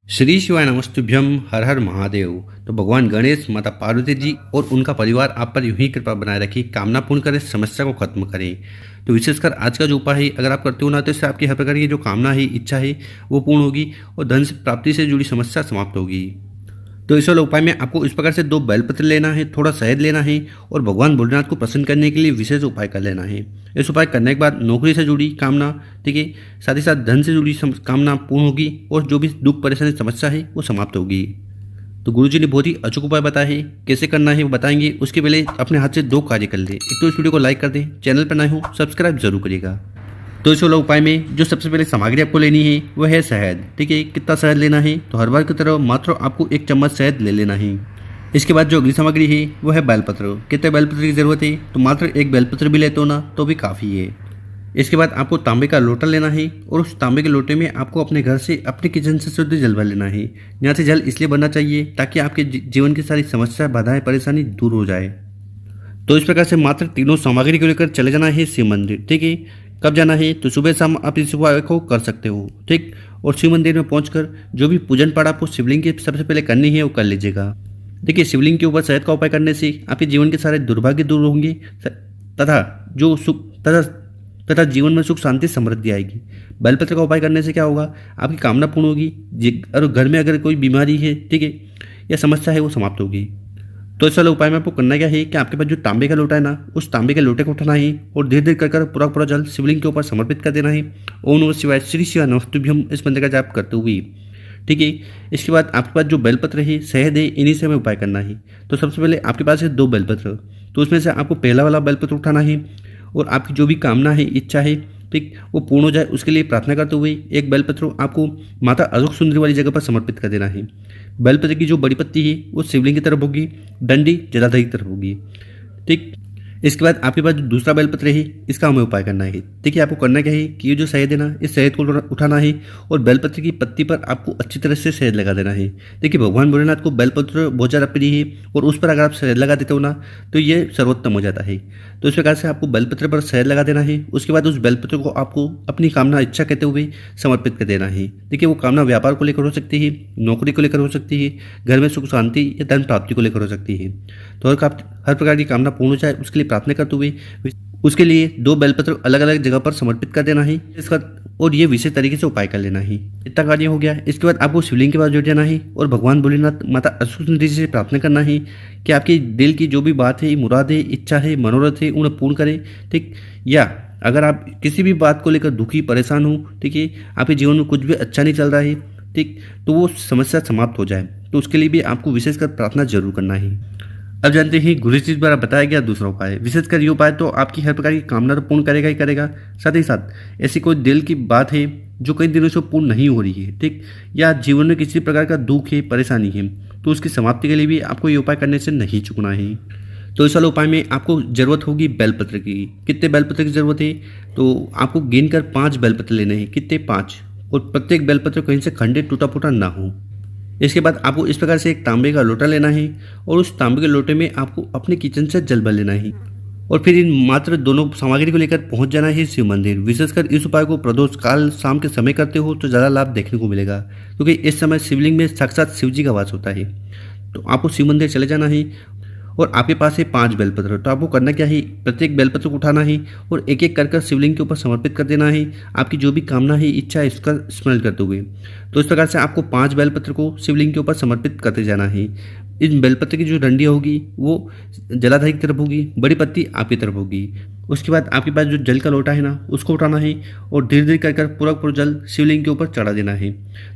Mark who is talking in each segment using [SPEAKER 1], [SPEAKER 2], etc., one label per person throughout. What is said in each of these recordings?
[SPEAKER 1] श्री शिवाय नमस्तुभ्यम हर हर महादेव। तो भगवान गणेश, माता पार्वती जी और उनका परिवार आप पर यूं ही कृपा बनाए रखी, कामना पूर्ण करें, समस्या को खत्म करें। तो विशेषकर आज का जो उपाय है अगर आप करते हो ना, तो इससे आपकी हर प्रकार की जो कामना है, इच्छा है, वो पूर्ण होगी और धन से प्राप्ति से जुड़ी समस्या समाप्त होगी। तो इस वाले उपाय में आपको इस प्रकार से 2 बेलपत्र लेना है, थोड़ा शहद लेना है और भगवान भोलेनाथ को प्रसन्न करने के लिए विशेष उपाय कर लेना है। इस उपाय करने के बाद नौकरी से जुड़ी कामना, ठीक है, साथ ही साथ धन से जुड़ी कामना पूर्ण होगी और जो भी दुख परेशानी समस्या है वो समाप्त होगी। तो गुरुजी ने बहुत ही अचूक उपाय बताया है, कैसे करना है वो बताएंगे। उसके पहले अपने हाथ से 2 कार्य कर ले। एक तो इस वीडियो को लाइक कर दें, चैनल पर नए हो सब्सक्राइब जरूर करिएगा। तो इस वाला उपाय में जो सबसे पहले सामग्री आपको लेनी है वो है शहद। ठीक है, कितना शहद लेना है? तो हर बार की तरह मात्र आपको 1 चम्मच शहद ले लेना है। इसके बाद जो अगली सामग्री है वो है बेलपत्र। कितने बेलपत्र की जरूरत है? तो मात्र 1 बेलपत्र भी लेते हो ना तो भी काफ़ी है। इसके बाद आपको तांबे का लोटा लेना है और उस तांबे के लोटे में आपको अपने घर से, अपने किचन से शुद्ध जल भर लेना है। यहाँ से जल इसलिए भरना चाहिए ताकि आपके जीवन की सारी समस्या, बाधाएं, परेशानी दूर हो जाए। तो इस प्रकार से मात्र तीनों सामग्री को लेकर चले जाना है शिव मंदिर। ठीक है, कब जाना है? तो सुबह शाम आप इस उपाय को कर सकते हो। ठीक, और शिव मंदिर में पहुंचकर जो भी पूजन पाठ आपको शिवलिंग की सबसे पहले करनी है वो कर लीजिएगा। देखिए, शिवलिंग के ऊपर शहद का उपाय करने से आपके जीवन के सारे दुर्भाग्य दूर होंगे तथा जो सुख तथा जीवन में सुख, शांति, समृद्धि आएगी। बेलपत्र का उपाय करने से क्या होगा? आपकी कामना पूर्ण होगी और घर में अगर कोई बीमारी है, ठीक है, या समस्या है, वो समाप्त होगी। तो इस वाले उपाय में आपको करना क्या है कि आपके पास जो तांबे का लोटा है ना, उस तांबे के लोटे को उठाना है और धीरे धीरे कर पूरा पूरा जल शिवलिंग के ऊपर समर्पित कर देना है। ओम नमः शिवाय, श्री शिवाय नमस्तुभ्यम, इस मंत्र का जाप करते हुए। ठीक है, इसके बाद आपके पास जो बेलपत्र है, शहद है, इन्हीं से हमें उपाय करना है। तो सबसे पहले आपके पास है 2 बेलपत्र। तो उसमें से आपको पहला वाला बेलपत्र उठाना है और आपकी जो भी कामना है, इच्छा है, ठीक, वो पूर्ण हो जाए उसके लिए प्रार्थना करते हुए 1 बेलपत्र आपको माता अशोक सुंदरी वाली जगह पर समर्पित कर देना है। बेलपत्र की जो बड़ी पत्ती है वो शिवलिंग की तरफ होगी, डंडी जलाधारी की तरफ होगी। ठीक, इसके बाद आपके पास जो दूसरा बेलपत्र है इसका हमें उपाय करना है। देखिए, आपको करना क्या है कि ये जो शहद है ना, इस शहद को उठाना है और बेलपत्र की पत्ती पर आपको अच्छी तरह से शहद लगा देना है। देखिए, भगवान भोलेनाथ को बेलपत्र बहुत ज़्यादा प्रिय है और उस पर अगर आप शहद लगा देते हो ना तो ये सर्वोत्तम हो जाता है। तो इस प्रकार से आपको बेलपत्र पर शहद लगा देना है। उसके बाद उस बेलपत्र को आपको अपनी कामना, इच्छा कहते हुए समर्पित कर देना है। देखिए, वो कामना व्यापार को लेकर हो सकती है, नौकरी को लेकर हो सकती है, घर में सुख शांति या धन प्राप्ति को लेकर हो सकती है। तो हर प्रकार की कामना पूर्ण हो जाए उसके लिए प्रार्थना करते हुए उसके लिए 2 बेलपत्र अलग अलग जगह पर समर्पित कर देना है। इसका और ये विशेष तरीके से उपाय कर लेना है। इतना कार्य हो गया। इसके बाद आपको शिवलिंग के पास जुट जाना है और भगवान भोलेनाथ, माता अशोक सुंदरी जी से प्रार्थना करना है कि आपके दिल की जो भी बात है, मुराद है, इच्छा है, मनोरथ है, उन्हें पूर्ण करें। ठीक, या अगर आप किसी भी बात को लेकर दुखी, परेशान हो, ठीक है, आपके जीवन में कुछ भी अच्छा नहीं चल रहा है, ठीक, तो वो समस्या समाप्त हो जाए, तो उसके लिए भी आपको विशेषकर प्रार्थना जरूर करना है। अब जानते हैं गुरु जी द्वारा बताया गया दूसरा उपाय। विशेषकर ये उपाय तो आपकी हर प्रकार की कामना तो पूर्ण करेगा ही करेगा, साथ ही साथ ऐसी कोई दिल की बात है जो कई दिनों से पूर्ण नहीं हो रही है, ठीक, या जीवन में किसी प्रकार का दुख है, परेशानी है, तो उसकी समाप्ति के लिए भी आपको ये उपाय करने से नहीं चूकना है। तो इस वाले उपाय में आपको जरूरत होगी बेलपत्र की। कितने बेलपत्र की जरूरत है? तो आपको गिनकर 5 बेलपत्र लेने हैं। कितने? 5, और प्रत्येक बेलपत्र कहीं से खंडित, टूटा फूटा ना हो। इसके बाद आपको इस प्रकार से 1 तांबे का लोटा लेना है और उस तांबे के लोटे में आपको अपने किचन से जल भर लेना है और फिर इन मात्र दोनों सामग्री को लेकर पहुंच जाना है शिव मंदिर। विशेषकर इस उपाय को प्रदोष काल, शाम के समय करते हो तो ज़्यादा लाभ देखने को मिलेगा, क्योंकि इस समय शिवलिंग में साक्षात शिव जी का वास होता है। तो आपको शिव मंदिर चले जाना है और आपके पास है 5 बेलपत्र। तो आपको करना क्या है? प्रत्येक बेलपत्र को उठाना है और एक एक कर शिवलिंग के ऊपर समर्पित कर देना है, आपकी जो भी कामना है, इच्छा है, इसका स्मरण करते हुए। तो इस प्रकार से आपको 5 बेलपत्र को शिवलिंग के ऊपर समर्पित करते जाना है। इन बेलपत्र की जो डंडियाँ होगी वो जलाधारी की तरफ होगी, बड़ी पत्ती आपकी तरफ होगी। उसके बाद आपके पास जो जल का लोटा है ना, उसको उठाना है और धीरे धीरे कर पूरा पूरा जल शिवलिंग के ऊपर चढ़ा देना है।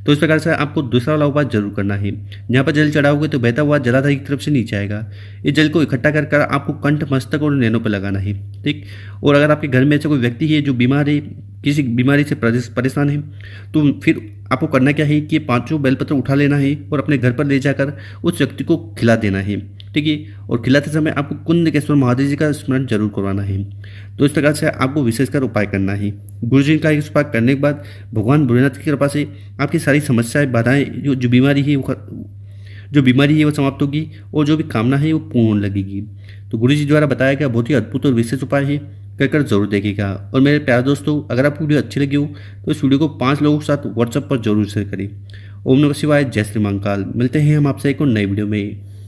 [SPEAKER 1] तो इस प्रकार से आपको दूसरा वाला उपाय जरूर करना है। जहाँ पर जल चढ़ाओगे तो बहता हुआ जलाधारी की तरफ से नीचे आएगा। इस जल को इकट्ठा कर आपको कंठ, मस्तक और नैनों पर लगाना है। ठीक, और अगर आपके घर में ऐसा कोई व्यक्ति है जो बीमार है, किसी बीमारी से परेशान है, तो फिर आपको करना क्या है कि 5 बेलपत्र उठा लेना है और अपने घर पर ले जाकर उस व्यक्ति को खिला देना है। ठीक है, और खिलाते समय आपको कुंदकेश्वर महादेव जी का स्मरण जरूर करवाना है। तो इस प्रकार से आपको विशेषकर उपाय करना है। गुरु जी का इस उपाय करने के बाद भगवान भोलेनाथ की कृपा से आपकी सारी समस्याएं, बाधाएं, जो बीमारी है वो समाप्त होगी और जो भी कामना है वो पूर्ण होने लगेगी। तो गुरु जी द्वारा बताया गया बहुत ही अद्भुत और विशेष उपाय है, कर जरूर देखिएगा। और मेरे प्यारे दोस्तों, अगर आपको वीडियो अच्छी लगी हो तो इस वीडियो को 5 लोगों के साथ व्हाट्सएप पर जरूर शेयर करें ओम नमः शिवाय, जय श्री महाकाल। मिलते हैं हम आपसे एक और नई वीडियो में।